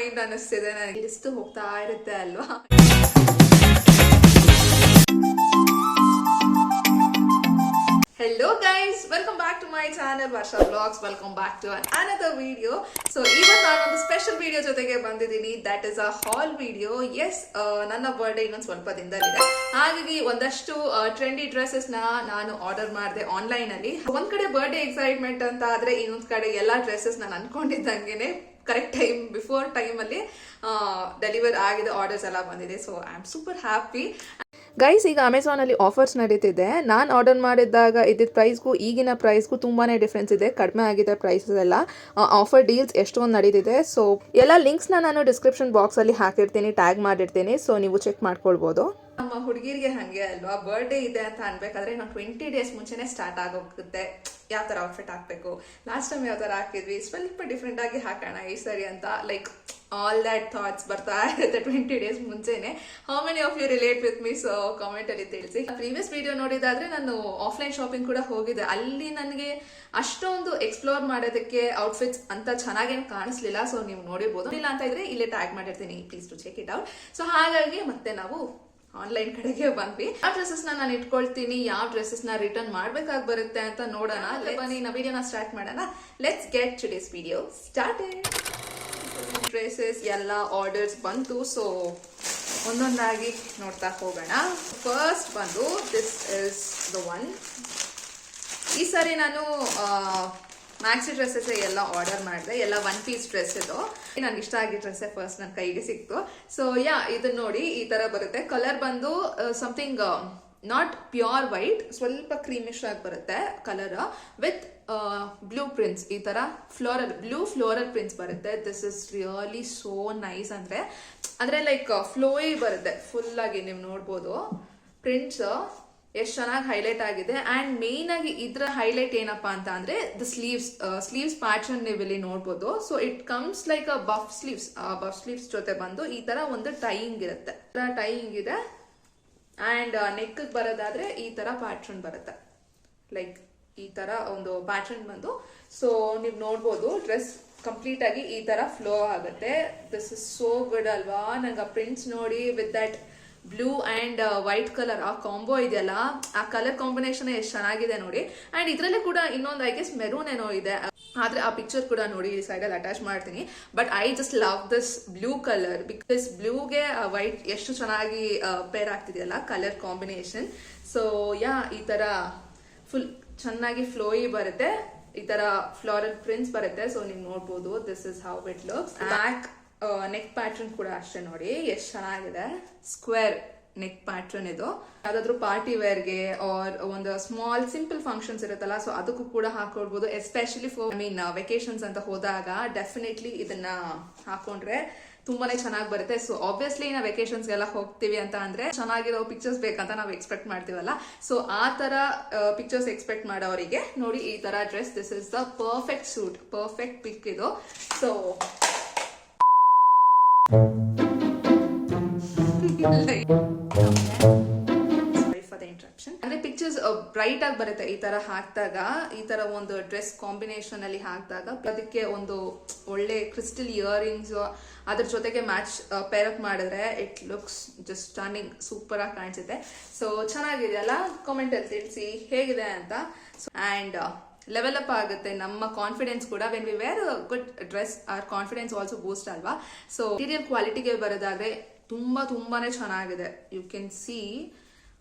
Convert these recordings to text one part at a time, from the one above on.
Point ಅನ್ನಿಸ್ತಿದೆ ನನಗೆ. List ಹೋಗ್ತಾ ಇರುತ್ತೆ ಅಲ್ವಾ. Hello guys, welcome back to my channel Varsha Vlogs. Welcome back to another video. So even ನಾನು ಸ್ಪೆಷಲ್ ವಿಡಿಯೋ ಜೊತೆಗೆ ಬಂದಿದ್ದೀನಿ. That is a haul video. Yes, ನನ್ನ ಬರ್ಡೇ ಇನ್ನೊಂದು ಸ್ವಲ್ಪ ದಿನದಲ್ಲಿದೆ, ಹಾಗಾಗಿ ಒಂದಷ್ಟು ಟ್ರೆಂಡಿ ಡ್ರೆಸ್ಸಸ್ ನಾನು ಆರ್ಡರ್ ಮಾಡಿದೆ ಆನ್ಲೈನ್ ಅಲ್ಲಿ. ಒಂದ್ ಕಡೆ ಬರ್ಡೇ ಎಕ್ಸೈಟ್ಮೆಂಟ್ ಅಂತ ಆದ್ರೆ, ಇನ್ನೊಂದ್ ಕಡೆ ಎಲ್ಲಾ ಡ್ರೆಸ್ಸಸ್ ನಾನು ಅನ್ಕೊಂಡಿದ್ದಂಗೆನೆ ಕರೆಕ್ಟ್ ಟೈಮ್ ಬಿಫೋರ್ ಟೈಮ್ ಅಲ್ಲಿ ಡೆಲಿವರ್ ಆಗಿದೆ, ಆರ್ಡರ್ಸ್ ಎಲ್ಲ ಬಂದಿದೆ. So I am super happy. Guys, ಈಗ ಅಮೆಝಾನಲ್ಲಿ ಆಫರ್ಸ್ ನಡೀತಿದೆ. ನಾನು ಆರ್ಡರ್ ಮಾಡಿದ್ದಾಗ ಇದ್ದಿದ್ದ ಪ್ರೈಸ್ಗೂ ಈಗಿನ ಪ್ರೈಸ್ಗೂ ತುಂಬಾ ಡಿಫ್ರೆನ್ಸ್ ಇದೆ, ಕಡಿಮೆ ಆಗಿದೆ ಪ್ರೈಸಸ್ ಎಲ್ಲ. ಆಫರ್ ಡೀಲ್ಸ್ ಎಷ್ಟೊಂದು ನಡೀತಿದೆ. ಸೊ ಎಲ್ಲ ಲಿಂಕ್ಸ್ನ ನಾನು ಡಿಸ್ಕ್ರಿಪ್ಷನ್ ಬಾಕ್ಸಲ್ಲಿ ಹಾಕಿರ್ತೀನಿ, ಟ್ಯಾಗ್ ಮಾಡಿರ್ತೀನಿ. ಸೊ ನೀವು ಚೆಕ್ ಮಾಡ್ಕೊಳ್ಬೋದು. ನಮ್ಮ ಹುಡುಗಿರಿಗೆ ಹಂಗೆ ಅಲ್ವಾ, ಬರ್ಡೇ ಇದೆ ಅಂತ ಅನ್ಬೇಕಾದ್ರೆ ನಾವು 20 days ಮುಂಚೆನೆ ಸ್ಟಾರ್ಟ್ ಆಗೋಗುತ್ತೆ ಯಾವ ಥರ ಔಟ್ಫಿಟ್ ಹಾಕಬೇಕು. ಲಾಸ್ಟ್ ಟೈಮ್ ಯಾವ ಥರ ಹಾಕಿದ್ವಿ, ಸ್ವಲ್ಪ ಡಿಫ್ರೆಂಟ್ ಆಗಿ ಹಾಕೋಣ ಈ ಸರಿ ಅಂತ. ಲೈಕ್ ಆಲ್ ದ್ಯಾಟ್ ಥಾಟ್ಸ್ ಬರ್ತಾ ಇರುತ್ತೆ 20 days ಮುಂಚೆನೆ. How many of you relate with me? So comment ಅಲ್ಲಿ ತಿಳಿಸಿ. ಪ್ರೀವಿಯಸ್ ವಿಡಿಯೋ ನೋಡಿದಾದ್ರೆ ನಾನು ಆಫ್ಲೈನ್ ಶಾಪಿಂಗ್ ಕೂಡ ಹೋಗಿದ್ದೆ. ಅಲ್ಲಿ ನನಗೆ ಅಷ್ಟೊಂದು ಎಕ್ಸ್ಪ್ಲೋರ್ ಮಾಡೋದಕ್ಕೆ ಔಟ್ಫಿಟ್ಸ್ ಅಂತ ಚೆನ್ನಾಗೇನು ಕಾಣಿಸ್ಲಿಲ್ಲ. ಸೊ ನೀವು ನೋಡಿರ್ಬೋದು. ಇಲ್ಲ ಅಂತ ಇದ್ರೆ ಇಲ್ಲೇ ಟ್ಯಾಗ್ ಮಾಡಿರ್ತೀನಿ, please to check it out. So ಹಾಗಾಗಿ ಮತ್ತೆ ನಾವು ಆನ್ಲೈನ್ ಕಡೆಗೆ ಬಂದ್ವಿ. ಯಾವ ಡ್ರೆಸ್ಸಸ್ ನಾನು ಇಟ್ಕೊಳ್ತೀನಿ, ಯಾವ ಡ್ರೆಸ್ಸಸ್ ನ ರಿಟರ್ನ್ ಮಾಡ್ಬೇಕಾಗಿ ಬರುತ್ತೆ ಅಂತ ನೋಡೋಣ. ಬನ್ನಿ ನಾವು ವಿಡಿಯೋನ ಸ್ಟಾರ್ಟ್ ಮಾಡೋಣ. Let's get today's video started. Dresses ಎಲ್ಲ ಆರ್ಡರ್ಸ್ ಬಂತು. ಸೊ ಒಂದೊಂದಾಗಿ ನೋಡ್ತಾ ಹೋಗೋಣ. ಫಸ್ಟ್ ಬಂದು ದಿಸ್ ಇಸ್ ದ ಒನ್. ಈ ಸಾರಿ ನಾನು ಮ್ಯಾಕ್ಸಿ ಡ್ರೆಸ್ಸಸ್ ಎಲ್ಲ ಆರ್ಡರ್ ಮಾಡಿದೆ. ಎಲ್ಲ 1 piece ಡ್ರೆಸ್ ಇದು. ನನ್ಗೆ ಇಷ್ಟ ಆಗಿದ್ದ ಡ್ರೆಸ್ ಫಸ್ಟ್ ನನ್ನ ಕೈಗೆ ಸಿಕ್ತು. ಸೊ ಇದನ್ನ ನೋಡಿ, ಈ ತರ ಬರುತ್ತೆ. ಕಲರ್ ಬಂದು ಸಮಥಿಂಗ್ ನಾಟ್ ಪ್ಯೂರ್ ವೈಟ್, ಸ್ವಲ್ಪ ಕ್ರೀಮಿಶ್ ಆಗಿ ಬರುತ್ತೆ ಕಲರ್, ವಿತ್ ಬ್ಲೂ ಪ್ರಿಂಟ್ಸ್. ಈ ತರ ಬ್ಲೂ ಫ್ಲೋರಲ್ ಪ್ರಿಂಟ್ಸ್ ಬರುತ್ತೆ. This is really so nice. ಅಂದ್ರೆ ಲೈಕ್ ಫ್ಲೋಯಿ ಬರುತ್ತೆ ಫುಲ್ ಆಗಿ. ನೀವು ನೋಡ್ಬೋದು ಪ್ರಿಂಟ್ಸ್ ಎಷ್ಟು ಚೆನ್ನಾಗಿ ಹೈಲೈಟ್ ಆಗಿದೆ. ಅಂಡ್ ಮೇನ್ ಆಗಿ ಇದ್ರ ಹೈಲೈಟ್ ಏನಪ್ಪಾ ಅಂತ ಅಂದ್ರೆ ದ ಸ್ಲೀವ್ಸ್ ಪ್ಯಾಟರ್ನ್ ನೀವು ಇಲ್ಲಿ ನೋಡ್ಬೋದು. So it comes like a buff sleeves ಜೊತೆ ಬಂದು ಈ ತರ ಒಂದು ಟೈಯಿಂಗ್ ಇರುತ್ತೆ. ಟೈಯಿಂಗ್ ಇದೆ. ಅಂಡ್ ನೆಕ್ ಬರೋದಾದ್ರೆ ಈ ತರ ಪ್ಯಾಟರ್ನ್ ಬರುತ್ತೆ, ಲೈಕ್ ಈ ತರ ಒಂದು ಪ್ಯಾಟರ್ನ್ ಬಂದು. ಸೊ ನೀವು ನೋಡ್ಬೋದು ಡ್ರೆಸ್ ಕಂಪ್ಲೀಟ್ ಆಗಿ ಈ ತರ ಫ್ಲೋ ಆಗುತ್ತೆ. ದಿಸ್ ಇಸ್ ಸೋ ಗುಡ್ ಅಲ್ವಾ. ನಂಗೆ ಆ ಪ್ರಿಂಟ್ಸ್ ನೋಡಿ with that blue and white colour ಆ ಕಾಂಬೋ ಇದೆಯಲ್ಲ, ಆ ಕಲರ್ ಕಾಂಬಿನೇಷನ್ ಎಷ್ಟು ಚೆನ್ನಾಗಿದೆ ನೋಡಿ. ಅಂಡ್ ಇದ್ರಲ್ಲೇ ಕೂಡ ಇನ್ನೊಂದು ಐ ಗೆಸ್ ಮೆರೂನ್ ಏನೋ ಇದೆ, ಆದ್ರೆ ಆ ಪಿಕ್ಚರ್ ಕೂಡ ನೋಡಿ ಈ ಸೈಡಲ್ಲಿ ಅಟ್ಯಾಚ್ ಮಾಡ್ತೀನಿ. But I just love this blue colour because ಬ್ಲೂಗೆ ವೈಟ್ ಎಷ್ಟು ಚೆನ್ನಾಗಿ ಪೇರ್ ಆಗ್ತಿದೆಯಲ್ಲ ಕಲರ್ ಕಾಂಬಿನೇಷನ್. ಸೊ ಈ ತರ ಫುಲ್ ಚೆನ್ನಾಗಿ ಫ್ಲೋಯಿ ಬರುತ್ತೆ, ಈ ತರ ಫ್ಲೋರಲ್ ಪ್ರಿಂಟ್ಸ್ ಬರುತ್ತೆ. ಸೊ ನೀವು ನೋಡ್ಬೋದು this is how it looks. Back neck pattern ಕೂಡ ಅಷ್ಟೇ ನೋಡಿ ಎಷ್ಟು ಚೆನ್ನಾಗಿದೆ. ಸ್ಕ್ವೇರ್ ನೆಕ್ ಪ್ಯಾಟರ್ನ್ ಇದು. ಯಾವ್ದಾದ್ರು ಪಾರ್ಟಿ ವೇರ್ಗೆ ಆರ್ ಒಂದು ಸ್ಮಾಲ್ ಸಿಂಪಲ್ ಫಂಕ್ಷನ್ಸ್ ಇರುತ್ತಲ್ಲ, ಸೊ ಅದಕ್ಕೂ ಕೂಡ ಹಾಕೊಳ್ಬಹುದು. ಎಸ್ಪೆಷಲಿ ಫಾರ್ ವೆಕೇಶನ್ಸ್ ಅಂತ ಹೋದಾಗ ಡೆಫಿನೆಟ್ಲಿ ಇದನ್ನ ಹಾಕೊಂಡ್ರೆ ತುಂಬಾನೇ ಚೆನ್ನಾಗಿ ಬರುತ್ತೆ. ಸೊ ಆಬ್ವಿಯಸ್ಲಿ ನಾವು ವೆಕೇಶನ್ಸ್ ಎಲ್ಲ ಹೋಗ್ತೀವಿ ಅಂತ ಅಂದ್ರೆ ಚೆನ್ನಾಗಿರೋ ಪಿಕ್ಚರ್ಸ್ ಬೇಕಂತ ನಾವು ಎಕ್ಸ್ಪೆಕ್ಟ್ ಮಾಡ್ತೀವಲ್ಲ. ಸೊ ಆ ತರ ಪಿಕ್ಚರ್ಸ್ ಎಕ್ಸ್ಪೆಕ್ಟ್ ಮಾಡೋರಿಗೆ ನೋಡಿ ಈ ತರ dress. This is the perfect suit, perfect pick ಇದು. ಸೊ ಅಂದ್ರೆ ಪಿಕ್ಚರ್ಸ್ ಬ್ರೈಟ್ ಆಗಿ ಬರುತ್ತೆ ಈ ತರ ಹಾಕಿದಾಗ. ಈ ತರ ಒಂದು ಡ್ರೆಸ್ ಕಾಂಬಿನೇಷನ್ ಅಲ್ಲಿ ಹಾಕಿದಾಗ ಅದಕ್ಕೆ ಒಂದು ಒಳ್ಳೆ ಕ್ರಿಸ್ಟಲ್ ಇಯರಿಂಗ್ಸ್ ಅದ್ರ ಜೊತೆಗೆ ಮ್ಯಾಚ್ ಪೇರ್ ಅಪ್ ಮಾಡಿದ್ರೆ it looks just stunning, super ಆಗಿ ಕಾಣಿಸುತ್ತೆ. ಸೊ ಚೆನ್ನಾಗಿದೆಯಲ್ಲ, ಕಾಮೆಂಟ್ ಅಲ್ಲಿ ತಿಳಿಸಿ ಹೇಗಿದೆ ಅಂತ. ಅಂಡ್ ಲೆವೆಲ್ ಅಪ್ ಆಗುತ್ತೆ ನಮ್ಮ ಕಾನ್ಫಿಡೆನ್ಸ್ ಕೂಡ. When we wear good dress our confidence also boost ಅಲ್ವಾ. ಸೊ ಮೆಟೀರಿಯಲ್ ಕ್ವಾಲಿಟಿಗೆ ಬರೋದಾದ್ರೆ ತುಂಬಾನೇ ಚೆನ್ನಾಗಿದೆ. ಯು ಕ್ಯಾನ್ ಸಿ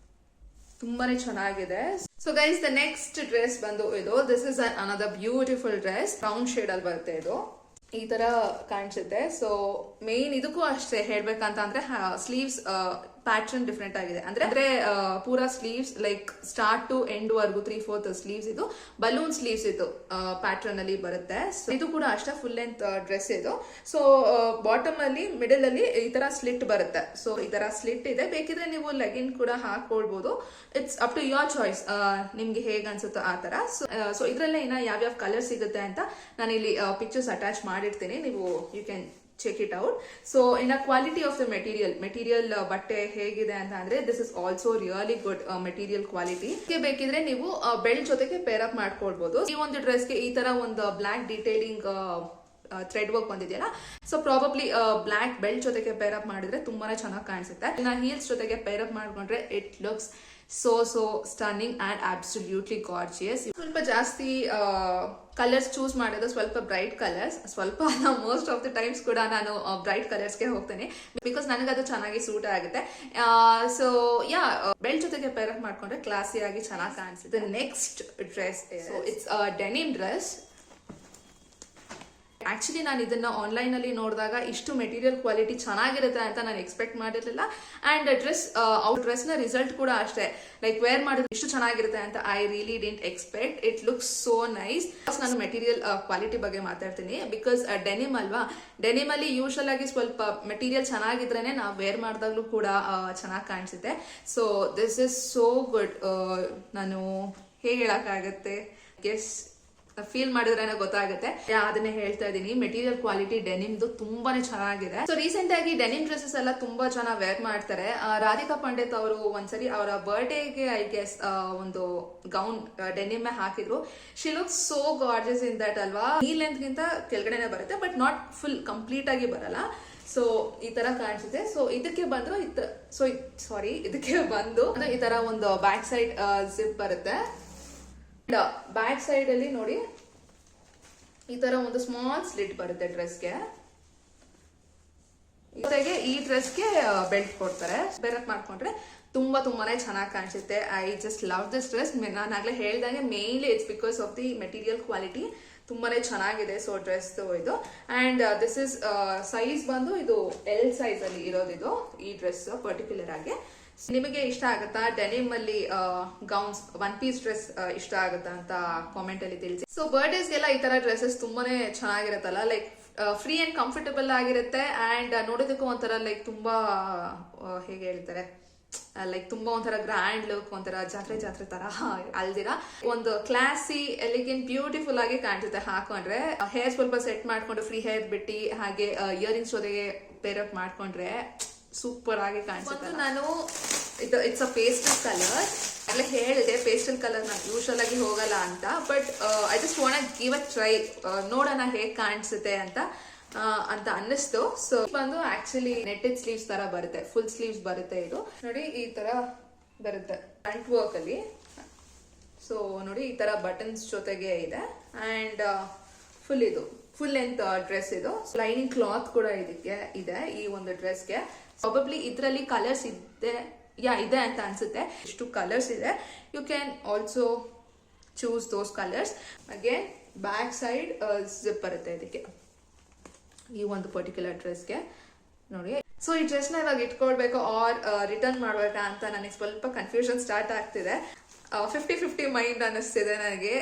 ತುಂಬಾನೇ ಚೆನ್ನಾಗಿದೆ. So guys, the next dress ಬಂದು ಇದು. This is another beautiful dress. Brown shade ಅಲ್ಲಿ ಬರುತ್ತೆ ಇದು. ಈ ತರ ಕಾಣಿಸುತ್ತೆ. ಸೊ ಮೇನ್ ಇದಕ್ಕೂ ಅಷ್ಟೇ ಹೇಳ್ಬೇಕಂತ ಅಂದ್ರೆ ಸ್ಲೀವ್ಸ್ ಪ್ಯಾಟರ್ನ್ ಡಿಫ್ರೆಂಟ್ ಆಗಿದೆ. ಅಂದ್ರೆ ಪೂರಾ sleeves like start to end ವರ್ಗು 3/4 ಸ್ಲೀವ್ಸ್ ಇದು. ಬಲೂನ್ ಸ್ಲೀವ್ಸ್ ಇದು ಪ್ಯಾಟರ್ನ್ ಅಲ್ಲಿ ಬರುತ್ತೆ. ಇದು ಕೂಡ ಅಷ್ಟೇ ಫುಲ್ ಲೆಂತ್ ಡ್ರೆಸ್ ಇದು. ಸೊ ಬಾಟಮ್ ಅಲ್ಲಿ ಮಿಡಲ್ ಅಲ್ಲಿ ಈ ತರ ಸ್ಲಿಟ್ ಬರುತ್ತೆ. ಸೊ ಈ ತರ ಸ್ಲಿಟ್ ಇದೆ. ಬೇಕಿದ್ರೆ ನೀವು ಲೆಗಿನ್ ಕೂಡ ಹಾಕೊಳ್ಬಹುದು. It's up to your choice, ನಿಮ್ಗೆ ಹೇಗ್ ಅನ್ಸುತ್ತೋ ಆ ತರ. ಸೊ ಇದ್ರಲ್ಲೇ ಇನ್ನ ಯಾವ್ಯಾವ ಕಲರ್ ಸಿಗುತ್ತೆ ಅಂತ ನಾನು ಇಲ್ಲಿ ಪಿಕ್ಚರ್ಸ್ ಅಟ್ಯಾಚ್ ಮಾಡಿರ್ತೀನಿ. ನೀವು you can check it out. So in a quality of the material ಬಟ್ಟೆ ಹೇಗಿದೆ ಅಂತ ಅಂದ್ರೆ this is also really good material quality. ಬೇಕಿದ್ರೆ ನೀವು ಬೆಲ್ಟ್ ಜೊತೆಗೆ ಪೇರ್ ಅಪ್ ಮಾಡ್ಕೊಳ್ಬಹುದು. ಈ ಒಂದು ಡ್ರೆಸ್ಗೆ ಈ ತರ ಒಂದು ಬ್ಲಾಕ್ ಡಿಟೇಲಿಂಗ್ ಥ್ರೆಡ್ ವರ್ಕ್ ಬಂದಿದೆಯಲ್ಲ, ಸೊ ಪ್ರಾಬಬ್ಲಿ ಬ್ಲ್ಯಾಕ್ ಬೆಲ್ಟ್ ಜೊತೆಗೆ ಪೇರ್ ಅಪ್ ಮಾಡಿದ್ರೆ ತುಂಬಾನೇ ಚೆನ್ನಾಗಿ ಕಾಣಿಸುತ್ತೆ. ಇನ್ನ ಹೀಲ್ಸ್ ಜೊತೆಗೆ ಪೇರ್ ಅಪ್ ಮಾಡ್ಕೊಂಡ್ರೆ it looks so stunning and absolutely gorgeous. ಸ್ವಲ್ಪ ಜಾಸ್ತಿ ಕಲರ್ಸ್ ಚೂಸ್ ಮಾಡೋದು ಸ್ವಲ್ಪ ಬ್ರೈಟ್ ಕಲರ್ಸ್, ಸ್ವಲ್ಪ ಅಲ್ಲ ಮೋಸ್ಟ್ ಆಫ್ ದ ಟೈಮ್ಸ್ ಕೂಡ ನಾನು ಬ್ರೈಟ್ ಕಲರ್ಸ್ಗೆ ಹೋಗ್ತೇನೆ ಬಿಕಾಸ್ ನನಗದು ಚೆನ್ನಾಗಿ ಸೂಟ್ ಆಗುತ್ತೆ. ಸೊ ಯಾ, ಬೆಲ್ಟ್ ಜೊತೆಗೆ ಪೇರ್ ಅಪ್ ಮಾಡ್ಕೊಂಡ್ರೆ ಕ್ಲಾಸಿ ಆಗಿ ಚೆನ್ನಾಗಿ ಕಾಣಿಸುತ್ತೆ. Next dress it's denim dress. Actually ನಾನು ಇದನ್ನ ಆನ್ಲೈನ್ ಅಲ್ಲಿ ನೋಡಿದಾಗ ಇಷ್ಟು ಮೆಟೀರಿಯಲ್ ಕ್ವಾಲಿಟಿ ಚೆನ್ನಾಗಿರುತ್ತೆ ಅಂತ ನಾನು ಎಕ್ಸ್ಪೆಕ್ಟ್ ಮಾಡಿರಲಿಲ್ಲ. ಅಂಡ್ ಡ್ರೆಸ್ ನ ರಿಸಲ್ಟ್ ಕೂಡ ಅಷ್ಟೇ, ಲೈಕ್ ವೇರ್ ಮಾಡಿದ್ರೆ ಇಷ್ಟು ಚೆನ್ನಾಗಿರುತ್ತೆ ಅಂತ I really didn't expect. It looks so nice. ನಾನು ಮೆಟೀರಿಯಲ್ ಕ್ವಾಲಿಟಿ ಬಗ್ಗೆ ಮಾತಾಡ್ತೀನಿ ಬಿಕಾಸ್ ಡೆನಿಮ್ ಅಲ್ವಾ, ಡೆನಿಮ್ ಅಲ್ಲಿ ಯೂಶಲ್ ಆಗಿ ಸ್ವಲ್ಪ ಮೆಟೀರಿಯಲ್ ಚೆನ್ನಾಗಿದ್ರೇನೆ ನಾವು ವೇರ್ ಮಾಡಿದಾಗ್ಲೂ ಕೂಡ ಚೆನ್ನಾಗಿ ಕಾಣಿಸುತ್ತೆ. So this is so good. ನಾನು ಹೇಗೆ ಹೇಳಕ್ಕಾಗತ್ತೆ, ಗೆಸ್ ಫೀಲ್ ಮಾಡಿದ್ರೆ ಗೊತ್ತಾಗುತ್ತೆ. ಅದನ್ನೇ ಹೇಳ್ತಾ ಇದೀನಿ, ಮೆಟೀರಿಯಲ್ ಕ್ವಾಲಿಟಿ ಡೆನಿಮ್ದು ತುಂಬಾನೇ ಚೆನ್ನಾಗಿದೆ. ಸೊ ರೀಸೆಂಟ್ ಆಗಿ ಡೆನಿಮ್ ಡ್ರೆಸ್ಸಸ್ ಎಲ್ಲ ತುಂಬಾ ಚೆನ್ನಾಗಿ ವೇರ್ ಮಾಡ್ತಾರೆ. ರಾಧಿಕಾ ಪಂಡಿತ್ ಅವರು ಒಂದ್ಸರಿ ಅವರ ಬರ್ಡೇಗೆ ಐ ಗೆಸ್ ಒಂದು ಗೌನ್ ಡೆನಿಮ್ ಹಾಕಿದ್ರು. She looks so gorgeous in that ಅಲ್ವಾ. ಈ ಲೆಂತ್ ಗಿಂತ ಕೆಳಗಡೆನೆ ಬರುತ್ತೆ, ಬಟ್ ನಾಟ್ ಫುಲ್ ಕಂಪ್ಲೀಟ್ ಆಗಿ ಬರಲ್ಲ. ಸೊ ಈ ತರ ಕಾಣಿಸುತ್ತೆ. ಸೊ ಇದಕ್ಕೆ ಬಂದು ಇದಕ್ಕೆ ಬಂದು ಈ ತರ ಒಂದು ಬ್ಯಾಕ್ ಸೈಡ್ ಜಿಪ್ ಬರುತ್ತೆ. ಬ್ಯಾಕ್ ಸೈಡ್ ಅಲ್ಲಿ ನೋಡಿ ಈ ತರ ಒಂದು ಸ್ಮಾಲ್ ಸ್ಲಿಟ್ ಬರುತ್ತೆ ಡ್ರೆಸ್ಗೆ. ಜೊತೆಗೆ ಈ ಡ್ರೆಸ್ಗೆ ಬೆಲ್ಟ್ ಕೊಡ್ತಾರೆ. ಬೇರಪ್ ಮಾಡ್ಕೊಂಡ್ರೆ ತುಂಬಾನೇ ಚೆನ್ನಾಗಿ ಕಾಣಿಸುತ್ತೆ. I just love this dress. ನಾನು ಆಗ್ಲೇ ಹೇಳ್ದಂಗೆ mainly it's because of the material quality ತುಂಬಾನೇ ಚೆನ್ನಾಗಿದೆ. ಸೊ ಡ್ರೆಸ್ ಇದು ಅಂಡ್ ದಿಸ್ ಇಸ್ ಸೈಜ್ ಬಂದು ಇದು ಎಲ್ ಸೈಜ್ ಅಲ್ಲಿ ಇರೋದಿದು ಈ ಡ್ರೆಸ್ ಪರ್ಟಿಕ್ಯುಲರ್ ಆಗಿ. ನಿಮಗೆ ಇಷ್ಟ ಆಗುತ್ತಾ ಡೆನಿಮ್ ಅಲ್ಲಿ ಗೌನ್ಸ್, ಒನ್ ಪೀಸ್ ಡ್ರೆಸ್ ಇಷ್ಟ ಆಗುತ್ತಾ ಅಂತ ಕಾಮೆಂಟ್ ಅಲ್ಲಿ ತಿಳಿಸಿ. ಸೊ ಬರ್ಡೇಸ್ಗೆಲ್ಲ ಈ ತರ ಡ್ರೆಸ್ಸಸ್ ತುಂಬಾನೇ ಚೆನ್ನಾಗಿರುತ್ತಲ್ಲ, ಲೈಕ್ ಫ್ರೀ ಅಂಡ್ ಕಂಫರ್ಟಬಲ್ ಆಗಿರುತ್ತೆ ಅಂಡ್ ನೋಡೋದಕ್ಕೂ ಒಂಥರ ಲೈಕ್ ತುಂಬಾ ಹೇಗೆ ಹೇಳ್ತಾರೆ, ಲೈಕ್ ತುಂಬಾ ಒಂಥರ ಗ್ರ್ಯಾಂಡ್ ಲುಕ್, ಒಂಥರ ಜಾತ್ರೆ ತರ ಅಲ್ದಿರಾ ಒಂದು ಕ್ಲಾಸಿ ಎಲಿಗೆಂಟ್ ಬ್ಯೂಟಿಫುಲ್ ಆಗಿ ಕಾಣಿಸುತ್ತೆ ಹಾಕೊಂಡ್ರೆ. ಹೇರ್ ಸ್ವಲ್ಪ ಸೆಟ್ ಮಾಡ್ಕೊಂಡು ಫ್ರೀ ಹೇರ್ ಬಿಟ್ಟು ಹಾಗೆ ಇಯರಿಂಗ್ಸ್ ಜೊತೆಗೆ ಪೇರ್ ಅಪ್ ಮಾಡ್ಕೊಂಡ್ರೆ ಸೂಪರ್ ಆಗಿ ಕಾಣಿಸುತ್ತೆ. ನಾನು ಇಟ್ಸ್ ಅ ಪೇಸ್ಟಲ್ ಕಲರ್. ಅಲ್ಲೇ ಹೇಳಿದೆ ಪೇಸ್ಟಲ್ ಕಲರ್ ನಾನು ಯೂಶಲ್ ಆಗಿ ಹೋಗಲ್ಲ ಅಂತ, but I just want give a try, ನೋಡೋಣ ಹೇಗೆ ಕಾಣಿಸುತ್ತೆ ಅಂತ ಅನ್ನಿಸ್ತು. ಸೊ ಬಂದು ಆಕ್ಚುಲಿ ನೆಟ್ಟೆಡ್ ಸ್ಲೀವ್ಸ್ ತರ ಬರುತ್ತೆ, ಫುಲ್ ಸ್ಲೀವ್ಸ್ ಬರುತ್ತೆ. ಇದು ನೋಡಿ ಈ ತರ ಬರುತ್ತೆ ಫ್ರಂಟ್ ವರ್ಕ್ ಅಲ್ಲಿ. ಸೊ ನೋಡಿ ಈ ತರ ಬಟನ್ಸ್ ಜೊತೆಗೆ ಇದೆ ಅಂಡ್ ಫುಲ್ ಲೆಂತ್ ಡ್ರೆಸ್ ಇದು. ಲೈನಿಂಗ್ ಕ್ಲಾತ್ ಕೂಡ ಇದಕ್ಕೆ ಇದೆ ಈ ಒಂದು ಡ್ರೆಸ್ಗೆ. ಪ್ರಾಬಬ್ಲಿ ಇದರಲ್ಲಿ ಕಲರ್ಸ್ ಇದೆ ಅಂತ ಅನ್ಸುತ್ತೆ. ಇಷ್ಟು ಕಲರ್ಸ್ ಇದೆ, you can also choose those colours. Again back side zip ಬರುತ್ತೆ ಇದಕ್ಕೆ ಈ ಒಂದು ಪರ್ಟಿಕ್ಯುಲರ್ ಡ್ರೆಸ್ಗೆ ನೋಡಿ. ಸೊ ಈ ಡ್ರೆಸ್ ನ ಇವಾಗ ಇಟ್ಕೊಳ್ಬೇಕು ಆರ್ ರಿಟರ್ನ್ ಮಾಡ್ಬೇಕಾ ಅಂತ ನನಗೆ ಸ್ವಲ್ಪ ಕನ್ಫ್ಯೂಷನ್ ಸ್ಟಾರ್ಟ್ ಆಗ್ತಿದೆ. 50-50 ಮೈಂಡ್ ಅನ್ನಿಸ್ತಿದೆ ನನಗೆ.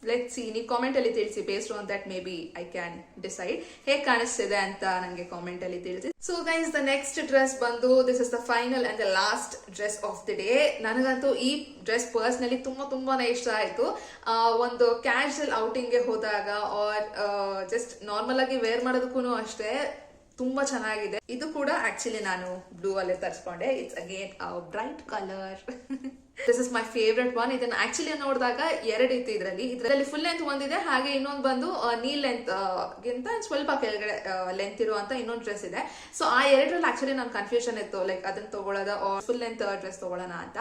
ಲೆಟ್ಸ್ ಸಿ, ನೀವು ಕಾಮೆಂಟ್ ಅಲ್ಲಿ ತಿಳಿಸಿ. Based on that maybe I can decide ಹೇಗೆ ಕಾಣಿಸ್ತಿದೆ ಅಂತ ನನಗೆ ಕಾಮೆಂಟ್ ಅಲ್ಲಿ ತಿಳಿಸಿ. So guys, the next dress ಬಂದು this is the final and the last dress of the day. ನನಗಂತೂ ಈ ಡ್ರೆಸ್ ಪರ್ಸ್ನಲಿ ತುಂಬಾನೇ ಇಷ್ಟ ಆಯ್ತು. ಒಂದು ಕ್ಯಾಶುವಲ್ ಔಟಿಂಗ್ ಗೆ ಹೋದಾಗ ಆರ್ ಜಸ್ಟ್ ನಾರ್ಮಲ್ ಆಗಿ ವೇರ್ ಮಾಡೋದಕ್ಕೂ ಅಷ್ಟೇ ತುಂಬಾ ಚೆನ್ನಾಗಿದೆ. ಇದು ಕೂಡ ಆಕ್ಚುಲಿ ನಾನು ಬ್ಲೂ ಅಲ್ಲೇ ತರಿಸ್ಕೊಂಡೆ. It's again bright colour. This is my favourite one. ಇದನ್ನ ಆಕ್ಚುಲಿ ನೋಡಿದಾಗ ಎರಡಿತ್ತು ಇದರಲ್ಲಿ ಫುಲ್ ಲೆಂತ್ ಒಂದಿದೆ, ಹಾಗೆ ಇನ್ನೊಂದು ಬಂದು ನೀ ಲೆಂತ್ ಗಿಂತ ಸ್ವಲ್ಪ ಕೆಳಗಡೆ ಲೆಂತ್ ಇರುವಂತ ಇನ್ನೊಂದು ಡ್ರೆಸ್ ಇದೆ. ಸೊ ಆ ಎರಡರಲ್ಲಿ ಆಕ್ಚುಲಿ ನನ್ ಕನ್ಫ್ಯೂಷನ್ ಇತ್ತು, ಲೈಕ್ ಅದನ್ನ ತಗೊಳ್ಳೋದ ಫುಲ್ ಲೆಂತ್ ಡ್ರೆಸ್ ತಗೊಳ್ಳೋಣ ಅಂತ.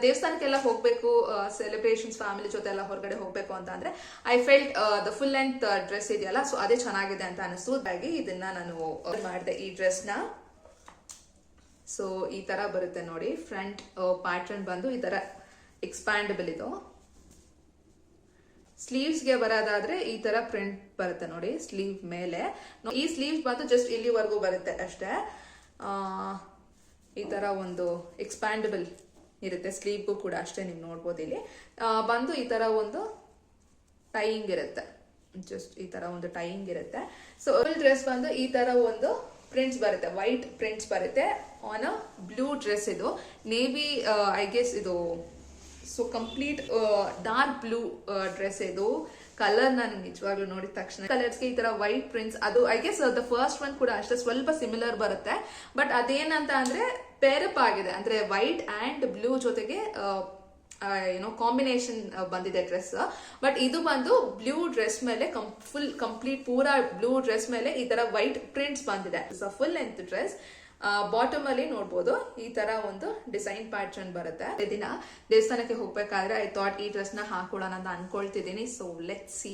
ದೇವಸ್ಥಾನಕ್ಕೆಲ್ಲ ಹೋಗ್ಬೇಕು, ಸೆಲೆಬ್ರೇಷನ್ಸ್ ಫ್ಯಾಮಿಲಿ ಜೊತೆ ಎಲ್ಲ ಹೊರಗಡೆ ಹೋಗ್ಬೇಕು ಅಂತ ಅಂದ್ರೆ I felt the full length dress ಇದೆಯಲ್ಲ, ಸೊ ಅದೇ ಚೆನ್ನಾಗಿದೆ ಅಂತ ಅನಿಸ್ತು. ಹಾಗಾಗಿ ಇದನ್ನ ನಾನು ಮಾಡಿದೆ ಈ ಡ್ರೆಸ್ ನ. ಸೊ ಈ ತರ ಬರುತ್ತೆ ನೋಡಿ. ಫ್ರಂಟ್ ಪ್ಯಾಟರ್ನ್ ಬಂದು ಈ ತರ ಎಕ್ಸ್ಪ್ಯಾಂಡಬಲ್. ಇದು ಸ್ಲೀವ್ಸ್ ಗೆ ಬರೋದಾದ್ರೆ ಈ ತರ ಪ್ರಿಂಟ್ ಬರುತ್ತೆ ನೋಡಿ ಸ್ಲೀವ್ ಮೇಲೆ. ಈ ಸ್ಲೀವ್ಸ್ ಬಂದು ಜಸ್ಟ್ ಇಲ್ಲಿವರೆಗೂ ಬರುತ್ತೆ ಅಷ್ಟೇ. ಈ ತರ ಒಂದು ಎಕ್ಸ್ಪ್ಯಾಂಡಬಲ್ ಇರುತ್ತೆ. ಸ್ಲೀವ್ಗೂ ಕೂಡ ಅಷ್ಟೇ, ನೀವು ನೋಡ್ಬೋದು. ಇಲ್ಲಿ ಬಂದು ಈ ತರ ಒಂದು ಟೈಯಿಂಗ್ ಇರುತ್ತೆ, ಜಸ್ಟ್ ಈ ತರ ಒಂದು ಟೈಯಿಂಗ್ ಇರುತ್ತೆ. ಸೊ ಡ್ರೆಸ್ ಬಂದು ಈ ತರ ಒಂದು ಪ್ರಿಂಟ್ಸ್ ಬರುತ್ತೆ, ವೈಟ್ ಪ್ರಿಂಟ್ಸ್ ಬರುತ್ತೆ ಆನ್ ಅ ಬ್ಲೂ ಡ್ರೆಸ್. ಇದು ನೇವಿ ಐ ಗೆಸ್ ಇದು. So complete dark blue dress ಇದು. ಕಲರ್ ನಾನು ನಿಜವಾಗ್ಲೂ ನೋಡಿದ ತಕ್ಷಣ ಕಲರ್ಸ್ಗೆ ಈ ತರ ವೈಟ್ ಪ್ರಿಂಟ್ಸ್, ಅದು I guess the first one ಕೂಡ ಅಷ್ಟೇ ಸ್ವಲ್ಪ ಸಿಮಿಲರ್ ಬರುತ್ತೆ. ಬಟ್ ಅದೇನಂತ ಅಂದ್ರೆ ಪೇರಪ್ ಆಗಿದೆ, ಅಂದ್ರೆ ವೈಟ್ ಅಂಡ್ ಬ್ಲೂ ಜೊತೆಗೆ ಏನೋ ಕಾಂಬಿನೇಷನ್ ಬಂದಿದೆ ಡ್ರೆಸ್. ಬಟ್ ಇದು ಬಂದು ಬ್ಲೂ ಡ್ರೆಸ್ ಮೇಲೆ ಫುಲ್ ಕಂಪ್ಲೀಟ್ ಪೂರಾ ಬ್ಲೂ ಡ್ರೆಸ್ ಮೇಲೆ ಈ ತರ ವೈಟ್ ಪ್ರಿಂಟ್ಸ್ ಬಂದಿದೆ. Full length dress. ಬಾಟಮ್ ಅಲ್ಲಿ ನೋಡ್ಬೋದು ಈ ತರ ಒಂದು ಡಿಸೈನ್ ಪ್ಯಾಟರ್ನ್ ಬರುತ್ತೆ. ದಿನ ದೇವಸ್ಥಾನಕ್ಕೆ ಹೋಗ್ಬೇಕಾದ್ರೆ ಐ ಥಾಟ್ ಈ ಡ್ರೆಸ್ ನ ಹಾಕೊಳ್ಳೋಣ ಅಂತ ಅನ್ಕೊಳ್ತಿದ್ದೀನಿ. ಸೊ ಲೆಟ್ ಸಿ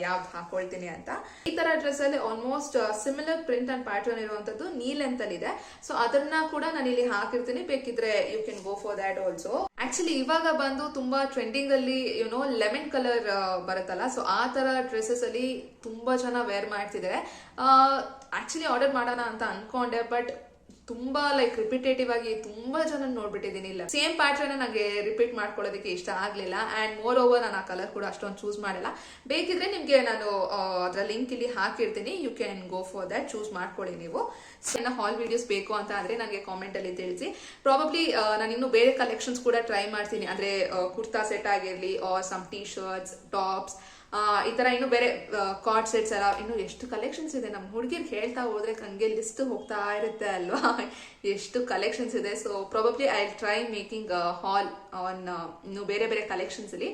ಯಾವ್ದು ಹಾಕೊಳ್ತೀನಿ ಅಂತ. ಈ ತರ ಡ್ರೆಸ್ ಅಲ್ಲಿ almost similar print and pattern ಇರುವಂತದ್ದು ನೀ ಲೆಂತ್ ಅಲ್ಲಿ ಇದೆ. ಸೊ ಅದನ್ನ ಕೂಡ ನಾನು ಇಲ್ಲಿ ಹಾಕಿರ್ತೀನಿ, ಬೇಕಿದ್ರೆ you can go for that also. Actually ಇವಾಗ ಬಂದು ತುಂಬಾ ಟ್ರೆಂಡಿಂಗ್ ಅಲ್ಲಿ ಯುನೋ ಲೆಮನ್ ಕಲರ್ ಬರುತ್ತಲ್ಲ, ಸೊ ಆ ತರ ಡ್ರೆಸ್ಸಸ್ ಅಲ್ಲಿ ತುಂಬಾ ಜನ ವೇರ್ ಮಾಡ್ತಿದ್ದಾರೆ. ಆಕ್ಚುಲಿ ಆರ್ಡರ್ ಮಾಡೋಣ ಅಂತ ಅನ್ಕೊಂಡೆ, ಬಟ್ ತುಂಬಾ ಲೈಕ್ ರಿಪಿಟೇಟಿವ್ ಆಗಿ ತುಂಬಾ ಜನ ನೋಡ್ಬಿಟ್ಟಿದೀನಿ. ಇಲ್ಲ ಸೇಮ್ ಪ್ಯಾಟರ್ನ್ ನನಗೆ ರಿಪೀಟ್ ಮಾಡ್ಕೊಳ್ಳೋದಕ್ಕೆ ಇಷ್ಟ ಆಗ್ಲಿಲ್ಲ. ಅಂಡ್ ಮೋರ್ ಓವರ್ ನಾನು ಆ ಕಲರ್ ಕೂಡ ಅಷ್ಟೊಂದು ಚೂಸ್ ಮಾಡಿಲ್ಲ. ಬೇಕಿದ್ರೆ ನಿಮ್ಗೆ ನಾನು ಅದರ ಲಿಂಕ್ ಇಲ್ಲಿ ಹಾಕಿರ್ತೀನಿ, you can go for that, choose ಮಾಡ್ಕೊಳ್ಳಿ ನೀವು. ನನ್ನ ಹಾಲ್ ವಿಡಿಯೋಸ್ ಬೇಕು ಅಂತ ಅಂದ್ರೆ ನನಗೆ ಕಾಮೆಂಟ್ ಅಲ್ಲಿ ತಿಳಿಸಿ. ಪ್ರಾಬಬ್ಲಿ ನಾನು ಇನ್ನು ಬೇರೆ ಕಲೆಕ್ಷನ್ಸ್ ಕೂಡ ಟ್ರೈ ಮಾಡ್ತೀನಿ, ಅಂದ್ರೆ ಕುರ್ತಾ ಸೆಟ್ ಆಗಿರ್ಲಿ or some T shirts, tops, ಈ ತರ ಇನ್ನು ಬೇರೆ ಕಾರ್ಡ್ ಸೆಟ್ಸ್ ಎಲ್ಲ ಇನ್ನು ಎಷ್ಟು ಕಲೆಕ್ಷನ್ಸ್ ಇದೆ. ನಮ್ಮ ಹುಡುಗಿರ್ ಹೇಳ್ತಾ ಹೋದ್ರೆ ಹಂಗೆ ಲಿಸ್ಟ್ ಹೋಗ್ತಾ ಇರುತ್ತೆ ಅಲ್ವಾ, ಎಷ್ಟು ಕಲೆಕ್ಷನ್ಸ್ ಇದೆ. So probably I try making hall on ಇನ್ನು ಬೇರೆ ಬೇರೆ ಕಲೆಕ್ಷನ್ಸ್ ಅಲ್ಲಿ.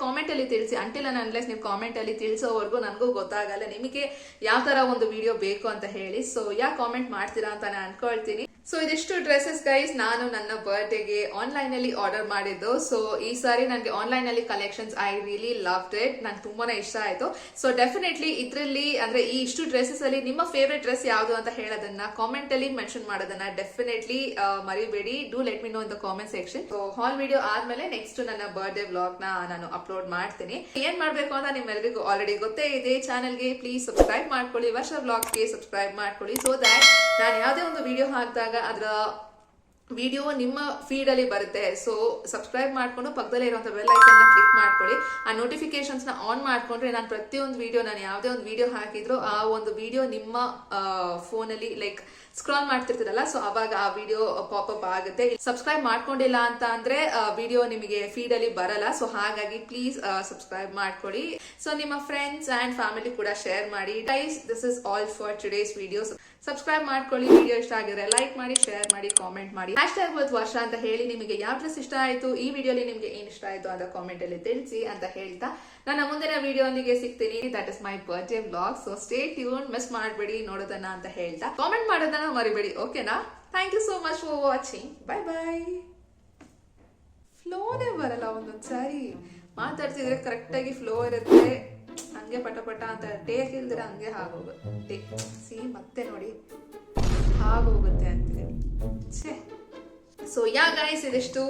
ಕಾಮೆಂಟ್ ಅಲ್ಲಿ ತಿಳಿಸಿ. ಅಂಟಿಲ್ ಅಂಡ್ ಅನ್ಲೆಸ್ ನೀವು ಕಾಮೆಂಟ್ ಅಲ್ಲಿ ತಿಳಿಸೋವರೆಗೂ ನನಗೂ ಗೊತ್ತಾಗಲ್ಲ ನಿಮಗೆ ಯಾವ ತರ ಒಂದು ವಿಡಿಯೋ ಬೇಕು ಅಂತ ಹೇಳಿ. ಸೊ ಯಾಕೆ ಕಾಮೆಂಟ್ ಮಾಡ್ತೀರಾ ಅಂತ ನಾನು ಅನ್ಕೊಳ್ತೀನಿ. ಸೊ ಇದಿಷ್ಟು ಡ್ರೆಸ್ಸಸ್ ಗೈಸ್ ನಾನು ನನ್ನ ಬರ್ತ್ಡೇಗೆ ಆನ್ಲೈನ್ ಅಲ್ಲಿ ಆರ್ಡರ್ ಮಾಡಿದ್ದು. ಸೊ ಈ ಸಾರಿ ನನಗೆ ಆನ್ಲೈನ್ ಅಲ್ಲಿ collections I really loved it, ನಂಗೆ ತುಂಬಾನೇ ಇಷ್ಟ ಆಯ್ತು. ಸೊ ಡೆಫಿನೆಟ್ಲಿ ಇದ್ರಲ್ಲಿ ಅಂದ್ರೆ ಈ ಇಷ್ಟು ಡ್ರೆಸ್ಸಸ್ ಅಲ್ಲಿ ನಿಮ್ಮ ಫೇವ್ರೆಟ್ ಡ್ರೆಸ್ ಯಾವುದು ಅಂತ ಹೇಳೋದನ್ನ ಕಾಮೆಂಟ್ ಅಲ್ಲಿ ಮೆನ್ಷನ್ ಮಾಡೋದನ್ನ ಡೆಫಿನೆಟ್ಲಿ ಮರಿಬೇಡಿ. Do let me no in the comment section. So hall video ಆದ್ಮೇಲೆ ನೆಕ್ಸ್ಟ್ ನನ್ನ ಬರ್ತ್ಡೇ ವ್ಲಾಗ್ ನ ನಾನು ಅಪ್ಲೋಡ್ ಮಾಡ್ತೀನಿ. ಏನ್ ಮಾಡ್ಬೇಕು ಅಂತ ನಿಮ್ಮೆಲ್ಲರಿಗೂ ಆಲ್ರೆಡಿ ಗೊತ್ತೇ ಇದೆ. ಚಾನಲ್ಗೆ ಪ್ಲೀಸ್ ಸಬ್ಸ್ಕ್ರೈಬ್ ಮಾಡ್ಕೊಳ್ಳಿ, ವರ್ಷ ವ್ಲಾಗ್ಸ್ಗೆ ಸಬ್ಸ್ಕ್ರೈಬ್ ಮಾಡ್ಕೊಳ್ಳಿ. ಸೊ ದಟ್ ನಾನು ಯಾವುದೇ ಒಂದು ವಿಡಿಯೋ ಹಾಕಿದಾಗ ಅದರ ವಿಡಿಯೋ ನಿಮ್ಮ ಫೀಡ್ ಅಲ್ಲಿ ಬರುತ್ತೆ. ಸೊ ಸಬ್ಸ್ಕ್ರೈಬ್ ಮಾಡ್ಕೊಂಡು ಪಕ್ಕದಲ್ಲೇ ಇರುವಂತ ಬೆಲ್ ಐಕನ್ ನ ಕ್ಲಿಕ್ ಮಾಡ್ಕೊಳ್ಳಿ. ಆ ನೋಟಿಫಿಕೇಶನ್ಸ್ ನ ಆನ್ ಮಾಡ್ಕೊಂಡ್ರೆ ನಾನು ಪ್ರತಿಯೊಂದು ವಿಡಿಯೋ, ನಾನು ಯಾವುದೇ ಒಂದು ವಿಡಿಯೋ ಹಾಕಿದ್ರು ಆ ಒಂದು ವಿಡಿಯೋ ನಿಮ್ಮ ಫೋನ್ ಅಲ್ಲಿ ಲೈಕ್ ಸ್ಕ್ರಾಲ್ ಮಾಡ್ತಿರ್ತೀರಲ್ಲ, ಸೊ ಅವಾಗ ಆ ವಿಡಿಯೋ ಪಾಪಪ್ ಆಗುತ್ತೆ. ಸಬ್ಸ್ಕ್ರೈಬ್ ಮಾಡ್ಕೊಂಡಿಲ್ಲ ಅಂತ ಅಂದ್ರೆ ವಿಡಿಯೋ ನಿಮಗೆ ಫೀಡ್ ಅಲ್ಲಿ ಬರಲ್ಲ. ಸೊ ಹಾಗಾಗಿ ಪ್ಲೀಸ್ ಸಬ್ಸ್ಕ್ರೈಬ್ ಮಾಡ್ಕೊಳ್ಳಿ. ಸೊ ನಿಮ್ಮ ಫ್ರೆಂಡ್ಸ್ ಅಂಡ್ ಫ್ಯಾಮಿಲಿ ಕೂಡ ಶೇರ್ ಮಾಡಿ. Guys, this is all for today's videos. Subscribe ಮಾಡ್ಕೊಳ್ಳಿ. ವಿಡಿಯೋ ಇಷ್ಟ ಆಗಿದ್ರೆ ಲೈಕ್ ಮಾಡಿ, ಶೇರ್ ಮಾಡಿ, ಕಾಮೆಂಟ್ ಮಾಡಿ. #ಇವತ್ತು ವರ್ಷ ಅಂತ ಹೇಳಿ ನಿಮಗೆ ಯಾವ ಡ್ರೆಸ್ ಇಷ್ಟ ಆಯ್ತು, ಈ ವಿಡಿಯೋಲಿ ನಿಮ್ಗೆ ಏನ್ ಇಷ್ಟ ಆಯ್ತು ಅಂತ ಕಾಮೆಂಟ್ ಅಲ್ಲಿ ತಿಳಿಸಿ ಅಂತ ಹೇಳ್ತಾ ನನ್ನ ಮುಂದಿನ ವಿಡಿಯೋ ಒಂದಿಗೆ ಸಿಗ್ತೀನಿ. That is my birthday vlog. So stay tune, miss ಮಾಡಬೇಡಿ ನೋಡೋದನ್ನ ಅಂತ ಹೇಳ್ತಾ ಕಾಮೆಂಟ್ ಮಾಡೋದನ್ನ ಮರಿಬೇಡಿ. ಓಕೆನಾ? Thank you so much for watching. Bye bye. ಫ್ಲೋನೇ ಬರಲ್ಲ ಒಂದೊಂದ್ಸಾರಿ ಮಾತಾಡ್ತಿದ್ರೆ ಕರೆಕ್ಟ್ ಆಗಿ ಫ್ಲೋ ಇರುತ್ತೆ, ಹಂಗೆ ಪಟ ಪಟ ಅಂತ ಟೇಕ್ ಇಲ್ದಿರ ಹಂಗೆ ಆಗೋಗುತ್ತೆ. ಸಿ ಮತ್ತೆ ನೋಡಿ ಆಗೋಗುತ್ತೆ ಅಂತಿದೆ. ಸೊ ಯಾ ಗೈಸ್, ಇದಿಷ್ಟು